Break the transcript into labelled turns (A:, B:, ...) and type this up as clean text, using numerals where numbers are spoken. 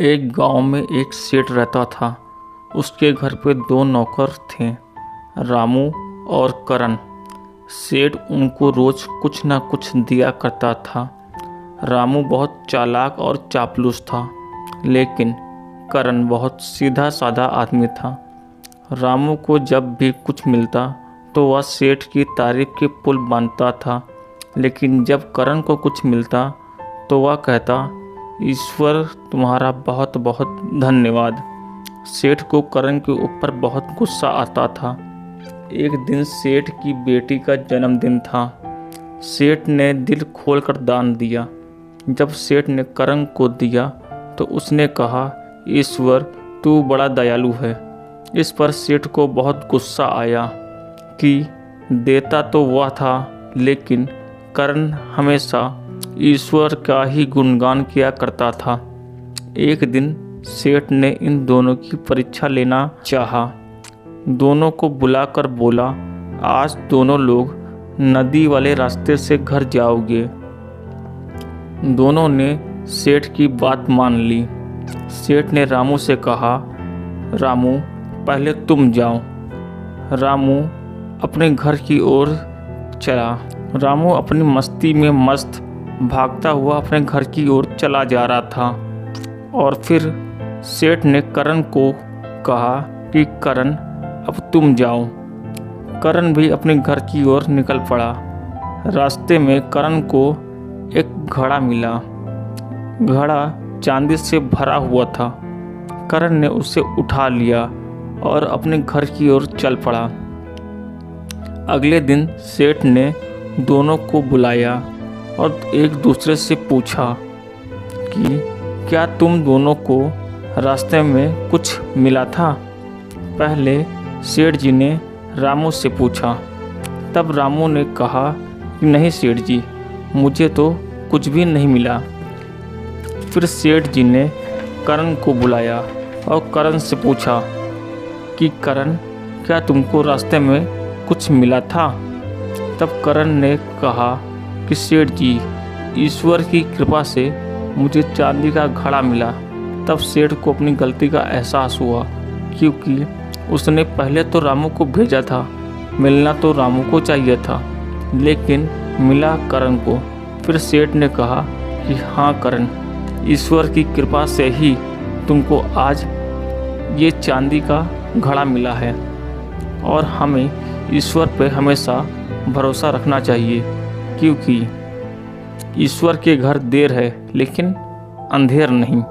A: एक गांव में एक सेठ रहता था। उसके घर पे दो नौकर थे, रामू और करण। सेठ उनको रोज कुछ न कुछ दिया करता था। रामू बहुत चालाक और चापलूस था, लेकिन करण बहुत सीधा साधा आदमी था। रामू को जब भी कुछ मिलता तो वह सेठ की तारीफ के पुल बांधता था, लेकिन जब करण को कुछ मिलता तो वह कहता, ईश्वर तुम्हारा बहुत बहुत धन्यवाद। सेठ को करण के ऊपर बहुत गुस्सा आता था। एक दिन सेठ की बेटी का जन्मदिन था। सेठ ने दिल खोलकर दान दिया। जब सेठ ने करण को दिया तो उसने कहा, ईश्वर तू बड़ा दयालु है। इस पर सेठ को बहुत गुस्सा आया कि देता तो वह था, लेकिन करण हमेशा ईश्वर का ही गुणगान किया करता था। एक दिन सेठ ने इन दोनों की परीक्षा लेना चाहा। दोनों को बुलाकर बोला, आज दोनों लोग नदी वाले रास्ते से घर जाओगे। दोनों ने सेठ की बात मान ली। सेठ ने रामू से कहा, रामू पहले तुम जाओ। रामू अपने घर की ओर चला। रामू अपनी मस्ती में मस्त भागता हुआ अपने घर की ओर चला जा रहा था, और फिर सेठ ने करण को कहा कि करण अब तुम जाओ। करण भी अपने घर की ओर निकल पड़ा। रास्ते में करण को एक घड़ा मिला। घड़ा चांदी से भरा हुआ था। करण ने उसे उठा लिया और अपने घर की ओर चल पड़ा। अगले दिन सेठ ने दोनों को बुलाया और एक दूसरे से पूछा कि क्या तुम दोनों को रास्ते में कुछ मिला था। पहले सेठ जी ने रामू से पूछा। तब रामू ने कहा कि नहीं सेठ जी, मुझे तो कुछ भी नहीं मिला। फिर सेठ जी ने करण को बुलाया और करण से पूछा कि करण क्या तुमको रास्ते में कुछ मिला था। तब करण ने कहा कि सेठ जी, ईश्वर की कृपा से मुझे चांदी का घड़ा मिला। तब सेठ को अपनी गलती का एहसास हुआ, क्योंकि उसने पहले तो रामू को भेजा था। मिलना तो रामू को चाहिए था, लेकिन मिला करण को। फिर सेठ ने कहा कि हाँ करण, ईश्वर की कृपा से ही तुमको आज ये चांदी का घड़ा मिला है, और हमें ईश्वर पे हमेशा भरोसा रखना चाहिए, क्योंकि ईश्वर के घर देर है लेकिन अंधेर नहीं।